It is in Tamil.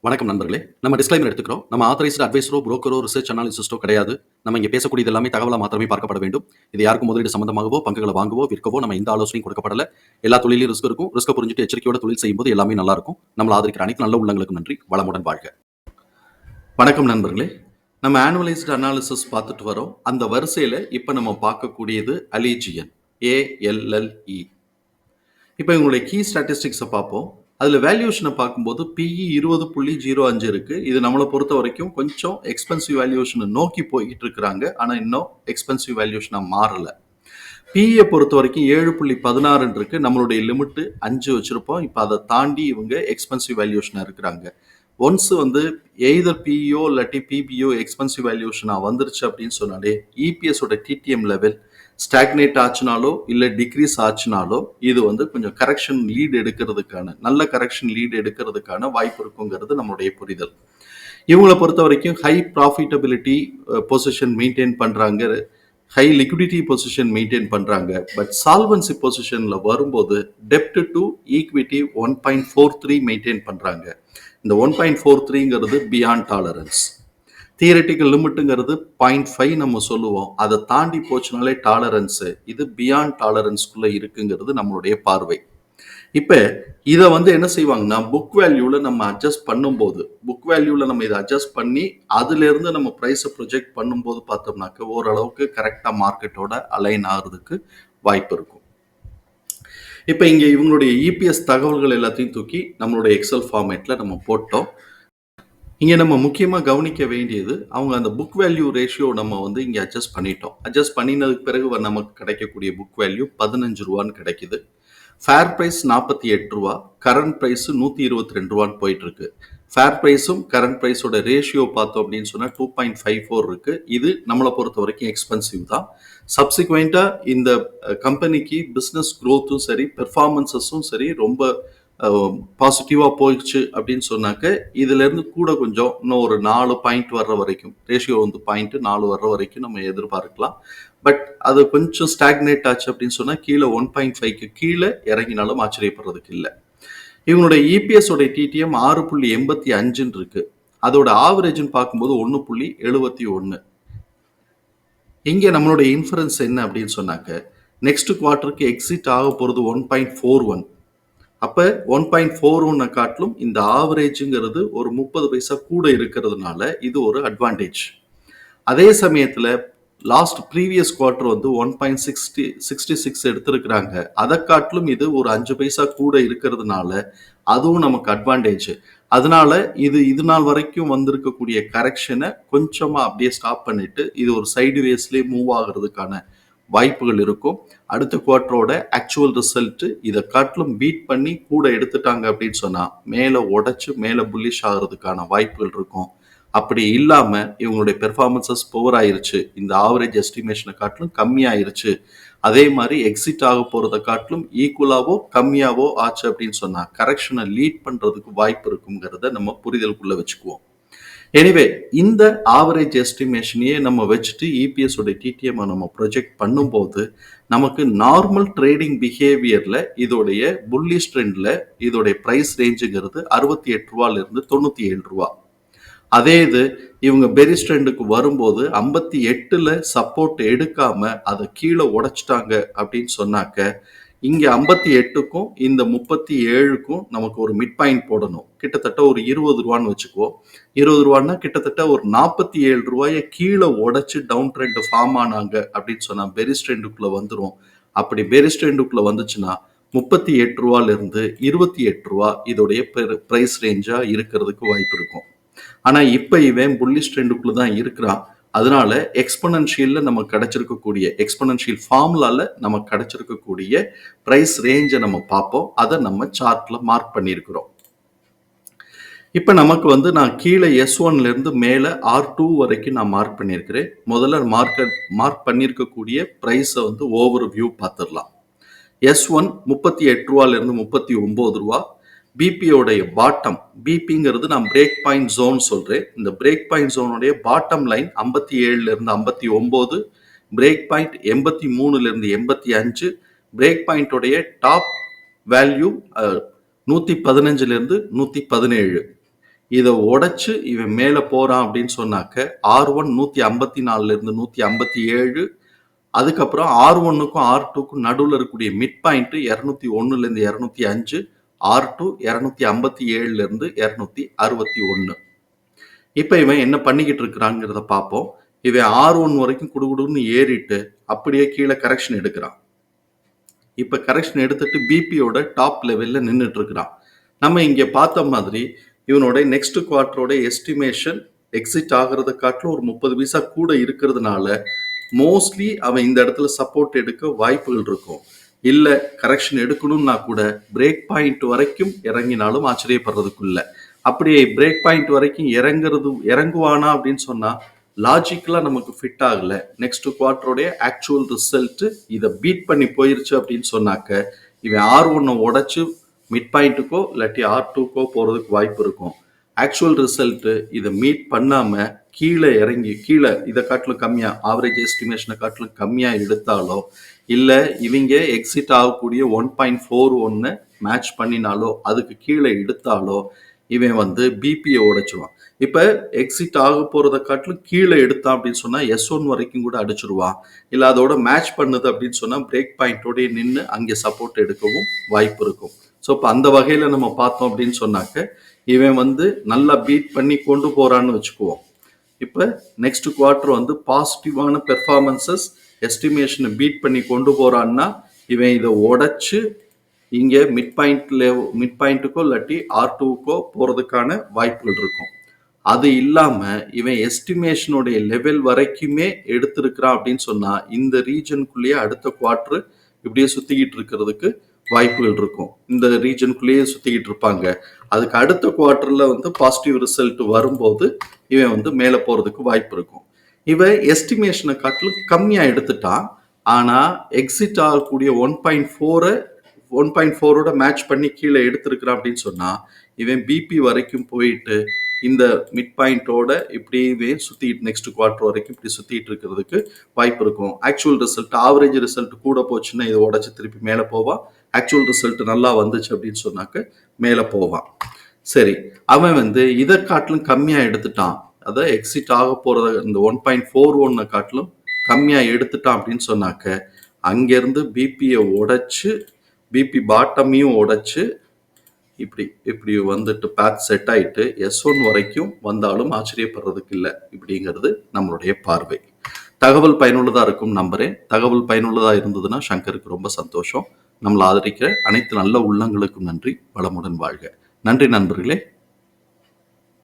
வணக்கம் நண்பர்களே. நம்ம டிஸ்க்ளைமர் எடுத்துக்கிறோம். நம்ம ஆத்தரைஸ்டு அட்வைசரோ, புரோக்கரோ, ரிசர்ச் அனாலிசிஸ்டோ கிடையாது. நம்ம இங்க பேசக்கூடியது எல்லாமே தகவலா மாத்திரமே பார்க்கப்பட வேண்டும். இது யாருக்கும் முதலீடு சம்பந்தமாகவோ, பங்குகள வாங்கவோ, விற்கவோ நம்ம எந்த ஆலோசனையும் கொடுக்கப்படல. எல்லா தொழில்லயும் ரிஸ்க் இருக்கும். ரிஸ்க்க புரிஞ்சுட்டு எச்சரிக்கையோட தொழில் செய்யும்போது எல்லாமே நல்லா இருக்கும். நம்மள ஆதரிக்கிற அனைத்து நல்ல உள்ளங்களுக்கும் நன்றி. வளமுடன் வாழ்க. வணக்கம் நண்பர்களே. நம்ம ஆனுவலைஸ்டு அனாலிசிஸ் பார்த்துட்டு வரோம். அந்த வரிசையில இப்ப நம்ம பார்க்கக்கூடியது அலிஜியன். ALLE. இப்ப இவங்களுடைய கீ ஸ்டாட்டிஸ்டிக்ஸ பார்ப்போம். அதுல வேல்யூவேஷன பார்க்கும்போது PE 20.05 இருக்கு. இது நம்மள பொறுத்த வரைக்கும் கொஞ்சம் எக்ஸ்பென்சிவ் வேல்யூவேஷன நோக்கி போய்க்கிட்டு இருக்கிறாங்க. ஆனா இன்னும் எக்ஸ்பென்சிவ் வேல்யூவேஷனா மாறல. PE பொறுத்த வரைக்கும் 7.16 இருக்கு. நம்மளுடைய லிமிட் 5 வச்சிருப்போம். இப்ப அதை தாண்டி இவங்க எக்ஸ்பென்சிவ் வேல்யூவேஷனா இருக்கிறாங்க. ஒன்ஸ் வந்து எய்தர் PEO இல்லாட்டி PBO எக்ஸ்பென்சிவ் வேல்யூவேஷனா வந்துருச்சு அப்படின்னு சொன்னாலே EPS ஓட TTM லெவல் ஸ்டாக்னேட் ஆச்சுனாலோ இல்ல டிக்ரீஸ் ஆச்சுனாலோ இது வந்து கொஞ்சம் கரெக்ஷன் லீட் எடுக்கிறதுக்கான நல்ல கரெக்ஷன் லீட் எடுக்கிறதுக்கான வாய்ப்பு இருக்குங்கிறது நம்மளுடைய புரிதல். இவங்களை பொறுத்த வரைக்கும் ஹை ப்ராஃபிட்டபிலிட்டி பொசிஷன் மெயின்டைன் பண்றாங்க, ஹை லிக்விடிட்டி பொசிஷன் மெயின்டைன் பண்றாங்க. பட் சால்வன்சி பொசிஷன்ல வரும்போது டெப்ட் டு ஈக்விட்டி 1.43 மெயின்டைன் பண்றாங்க. இந்த 1.43ங்கிறது பியாண்ட் டாலரன்ஸ். தியரட்டிக்கல் லிமிட்டுங்கிறது 0.5 நம்ம சொல்லுவோம். அதை தாண்டி போச்சுனாலே டாலரன்ஸ். இது பியாண்ட் டாலரன்ஸ்குள்ள இருக்குங்கிறது நம்மளுடைய பார்வை. இப்ப இதை வந்து என்ன செய்வாங்கன்னா புக் வேல்யூல நம்ம அட்ஜஸ்ட் பண்ணும்போது இதை அட்ஜஸ்ட் பண்ணி அதுல இருந்து நம்ம பிரைஸை ப்ரொஜெக்ட் பண்ணும்போது பார்த்தோம்னாக்க ஓரளவுக்கு கரெக்டா மார்க்கெட்டோட அலைன் ஆகுறதுக்கு வாய்ப்பு இருக்கும். இப்ப இங்க இவங்களுடைய EPS தகவல்கள் எல்லாத்தையும் தூக்கி நம்மளுடைய எக்ஸல் ஃபார்மேட்ல நம்ம போட்டோம். இங்க நம்ம முக்கியமா கவனிக்க வேண்டியது அவங்க அந்த புக் வேல்யூ ரேஷியோ நம்ம வந்து இங்க அட்ஜஸ்ட் பண்ணிட்டோம். அட்ஜஸ்ட் பண்ணினதுக்கு பிறகு நமக்கு கிடைக்கக்கூடிய புக் வேல்யூ 15 ரூபான்னு கிடைக்குது. ஃபேர் பிரைஸ் 48 ரூபா, கரண்ட் பிரைஸ் 122 ரூபான்னு போயிட்டு இருக்கு. ஃபேர் பிரைஸும் கரண்ட் பிரைஸோட ரேஷியோ பார்த்தோம் அப்படின்னு சொன்னா 2.54 இருக்கு. இது நம்மளை பொறுத்த வரைக்கும் எக்ஸ்பென்சிவ் தான். சப்சிக்வெண்டா இந்த கம்பெனிக்கு பிசினஸ் growth-ம் சரி, பெர்ஃபார்மன்ஸஸும் சரி ரொம்ப பாசிட்டிவா போயிடுச்சு அப்படின்னு சொன்னாக்க இதுல இருந்து கூட கொஞ்சம் இன்னும் ஒரு 4 பாயிண்ட் வர்ற வரைக்கும் ரேஷியோ வந்து 0.4 வர்ற வரைக்கும் நம்ம எதிர்பார்க்கலாம். பட் அது கொஞ்சம் ஸ்டாக்னேட் ஆச்சு அப்படின்னு சொன்னா கீழே 1.5க்கு கீழே இறங்கினாலும் ஆச்சரியப்படுறதுக்கு இல்லை. இவங்களுடைய EPS உடைய TTM 6.85 இருக்கு. அதோட ஆவரேஜ்னு பார்க்கும்போது 1.71. இங்க நம்மளுடைய இன்ஃபரன்ஸ் என்ன அப்படின்னு சொன்னாக்க நெக்ஸ்ட் குவார்டருக்கு எக்ஸிட் ஆக போறது 1.41. அப்ப 1.41 காட்டிலும் இந்த ஆவரேஜ்ங்கிறது ஒரு 30 பைசா கூட இருக்கிறதுனால இது ஒரு அட்வான்டேஜ். அதே சமயத்துல லாஸ்ட் ப்ரீவியஸ் குவார்டர் வந்து 1.66 எடுத்திருக்கிறாங்க. அதை காட்டிலும் இது ஒரு 5 பைசா கூட இருக்கிறதுனால அதுவும் நமக்கு அட்வான்டேஜ். அதனால இது நாள் வரைக்கும் வந்திருக்கக்கூடிய கரெக்ஷனை கொஞ்சமா அப்படியே ஸ்டாப் பண்ணிட்டு இது ஒரு சைடு வேஸ்லயே மூவ் ஆகுறதுக்கான வாய்ப்புகள் இருக்கும். அடுத்த குவார்டரோட ஆக்சுவல் ரிசல்ட் இதை காட்டிலும் பீட் பண்ணி கூட எடுத்துட்டாங்க அப்படின்னு சொன்னா மேல உடைச்சு மேல புல்லிஷ் ஆகுறதுக்கான வாய்ப்புகள் இருக்கும். அப்படி இல்லாம இவங்களுடைய பெர்ஃபார்மன்சஸ் புவர் ஆயிருச்சு, இந்த ஆவரேஜ் எஸ்டிமேஷனை காட்டிலும் கம்மியாயிருச்சு, அதே மாதிரி எக்ஸிட் ஆக போறதை காட்டிலும் ஈக்குவலாவோ கம்மியாவோ ஆச்சு அப்படின்னு சொன்னா கரெக்ஷனை லீட் பண்றதுக்கு வாய்ப்பு இருக்குங்கிறத நம்ம புரிதலுக்குள்ள வச்சுக்குவோம். எனிவே இந்த ஆவரேஜ் எஸ்டிமேஷனையே நம்ம வச்சுட்டு EPS உடைய TTM நம்ம ப்ரொஜெக்ட் பண்ணும்போது நமக்கு நார்மல் ட்ரேடிங் பிஹேவியர்ல இதோடைய புல்லிஷ் ட்ரெண்ட்ல இதோடைய பிரைஸ் ரேஞ்சுங்கிறது 68 ரூபாயில இருந்து 97 ரூபா. அதே இது இவங்க பெரிஸ் ட்ரெண்டுக்கு வரும்போது 58ல சப்போர்ட் எடுக்காம அதை கீழே உடைச்சிட்டாங்க அப்படின்னு சொன்னாக்க இங்க 58க்கும் இந்த 37க்கும் நமக்கு ஒரு மிட் பாயிண்ட் போடணும். கிட்டத்தட்ட ஒரு 20 ரூபான்னு வச்சுக்குவோம். 20 ரூபான்னா கிட்டத்தட்ட ஒரு 47 ரூபாயை கீழே உடைச்சு டவுன் ட்ரெண்ட் ஃபார்ம் ஆனாங்க அப்படின்னு சொன்னா பெரிஸ் ட்ரெண்டுக்குள்ள வந்துடும். அப்படி பெரிஸ் ட்ரெண்டுக்குள்ள வந்துச்சுன்னா 38 ரூபாயில இருந்து 28 ரூபா இதோடைய பிரைஸ் ரேஞ்சா இருக்கிறதுக்கு வாய்ப்பு இருக்கும். ஆனா இப்ப இவன் புல்லிஷ் ட்ரெண்டுக்குள்ள தான் இருக்கிறான். அதனால எக்ஸ்போனன்ஷியல்ல நமக்கு கிடைச்சிருக்கக்கூடிய எக்ஸ்போனன்ஷியல் ஃபார்முலால நமக்கு கிடைச்சிருக்கக்கூடிய பிரைஸ் ரேஞ்சை நம்ம பார்ப்போம். அதை நம்ம சார்ட்ல மார்க் பண்ணியிருக்கிறோம். இப்ப நமக்கு வந்து நான் கீழே S1ல இருந்து மேல R2 வரைக்கும் நான் மார்க் பண்ணியிருக்கிறேன். முதல்ல மார்க் பண்ணியிருக்கக்கூடிய பிரைஸை வந்து ஓவர் வியூ பார்த்துடலாம். S1 38 ரூபாயில இருந்து 39 ரூபா. பிபியோடைய பாட்டம், பிபிங்கிறது நான் பிரேக் பாயிண்ட் ஜோன் சொல்றேன். இந்த பிரேக் பாயிண்ட் ஜோனுடைய பாட்டம் லைன் 57ல இருந்து 59, பிரேக் பாயிண்ட் 83ல இருந்து 85, பிரேக் பாயிண்டோடைய டாப் வேல்யூ 115ல இருந்து 117. இத உடைச்சு இவன் மேல போறான் அப்படின்னு சொன்னாக்க, R1 154ல இருந்து 157, அதுக்கப்புறம் R1க்கும் R2க்கும் நடுவுல இருக்கக்கூடிய மிட் பாயிண்ட் 201ல இருந்து 205, R2 257ல இருந்து 261. இப்ப இவன் என்ன பண்ணிக்கிட்டு இருக்கிறாங்கிறத பார்ப்போம். இவன் R1 வரைக்கும் குடுகுடுன்னு ஏறிட்டு அப்படியே கீழே கரெக்ஷன் எடுக்கிறான். இப்ப கரெக்ஷன் எடுத்துட்டு பிபியோட டாப் லெவல்ல நின்னுட்டு இருக்கிறான். நம்ம இங்க பார்த்த மாதிரி இவனோட நெக்ஸ்ட் குவார்டரோட எஸ்டிமேஷன் எக்ஸிட் ஆகிறத காட்டிலும் ஒரு 30 பைசா கூட இருக்கிறதுனால மோஸ்ட்லி அவன் இந்த இடத்துல சப்போர்ட் எடுக்க வாய்ப்புகள் இருக்கும். இல்ல கரெக்ஷன் எடுக்கணும்னா கூட பிரேக் பாயிண்ட் வரைக்கும் இறங்கினாலும் ஆச்சரியப்படுறதுக்குள்ள. அப்படியே பிரேக் பாயிண்ட் வரைக்கும் இறங்குவானா அப்படின்னு சொன்னா லாஜிக்கலா நமக்கு ஃபிட் ஆகல. நெக்ஸ்ட் குவார்டரோடைய ஆக்சுவல் ரிசல்ட் இதை பீட் பண்ணி போயிருச்சு அப்படின்னு சொன்னாக்க இவன் R1 உடைச்சு மிட் பாயிண்ட்டுக்கோ இல்லாட்டி R2க்கோ போறதுக்கு வாய்ப்பு இருக்கும். ஆக்சுவல் ரிசல்ட் இதை மீட் பண்ணாம கீழே இறங்கி கீழே இதை காட்டிலும் கம்மியா ஆவரேஜ் எஸ்டிமேஷனை காட்டிலும் கம்மியா எடுத்தாலோ இல்ல இவங்க எக்ஸிட் ஆகக்கூடிய 1.41 மேட்ச் பண்ணினாலோ அதுக்கு கீழே எடுத்தாலோ இவன் பிபியை உடைச்சுவான். இப்ப எக்ஸிட் ஆக போறதை காட்டிலும் கீழே எடுத்தான் அப்படின்னு சொன்னா S1 வரைக்கும் கூட அடிச்சிருவான். இல்ல அதோட மேட்ச் பண்ணுது அப்படின்னு சொன்னா பிரேக் பாயிண்டோட நின்று அங்கே சப்போர்ட் எடுக்கவும் வாய்ப்பு இருக்கும். ஸோ இப்போ அந்த வகையில நம்ம பார்த்தோம் அப்படின்னு சொன்னாக்க இவன் நல்லா பீட் பண்ணி கொண்டு போறான்னு வச்சுக்குவோம். இப்போ நெக்ஸ்ட் குவார்டர் பாசிட்டிவான பெர்ஃபார்மன்சஸ் எஸ்டிமேஷனை பீட் பண்ணி கொண்டு போறான்னா இவன் இதை உடைச்சு இங்கே மிட் பாயிண்ட்டுக்கோ இல்லாட்டி R2க்கோ போறதுக்கான வாய்ப்புகள் இருக்கும். அது இல்லாம இவன் எஸ்டிமேஷனுடைய லெவல் வரைக்குமே எடுத்திருக்கிறான் அப்படின்னு சொன்னா இந்த ரீஜனுக்குள்ளேயே அடுத்த குவார்டர் இப்படியே சுத்திக்கிட்டு இருக்கிறதுக்கு வாய்ப்புகள் இருக்கும். இந்த ரீஜனுக்குள்ளேயே சுத்திக்கிட்டு இருப்பாங்க. அதுக்கு அடுத்த குவார்டர்ல பாசிட்டிவ் ரிசல்ட் வரும்போது இவன் மேல போறதுக்கு வாய்ப்பு இருக்கும். இவன் எஸ்டிமேஷனை காட்டிலும் கம்மியா எடுத்துட்டான். ஆனா எக்ஸிட் ஆகக்கூடிய 1.4 மேட்ச் பண்ணி கீழே எடுத்திருக்கிறான் அப்படின்னு சொன்னா இவன் பிபி வரைக்கும் போயிட்டு இந்த மிட் பாயிண்டோட இப்படியே சுத்திட்டு நெக்ஸ்ட் குவார்டர் வரைக்கும் இப்படி சுத்திட்டு இருக்கிறதுக்கு வாய்ப்பு இருக்கும். ஆக்சுவல் ரிசல்ட் ஆவரேஜ் ரிசல்ட் கூட போச்சுன்னா இதை உடைச்சு திருப்பி மேல போவான். ஆக்சுவல் ரிசல்ட் நல்லா வந்துச்சு அப்படின்னு சொன்னாக்க மேல போவான். சரி, அவன் இதை காட்டிலும் கம்மியா எடுத்துட்டான். அதை எக்ஸிட் ஆக போறத இந்த 1.41 காட்டிலும் கம்மியா எடுத்துட்டான் அப்படின்னு சொன்னாக்க அங்கிருந்து பிபியை உடைச்சு பிபி பாட்டமையும் உடைச்சு இப்படி பேத் செட் ஆயிட்டு S1 வரைக்கும் வந்தாலும் ஆச்சரியப்படுறதுக்கு இல்லை இப்படிங்கிறது நம்மளுடைய பார்வை. தகவல் பயனுள்ளதா இருக்கும் நம்புறேன். தகவல் பயனுள்ளதா இருந்ததுன்னா சங்கருக்கு ரொம்ப சந்தோஷம். நம்மளை ஆதரிக்கிற அனைத்து நல்ல உள்ளங்களுக்கும் நன்றி. வளமுடன் வாழ்க. நன்றி நண்பர்களே.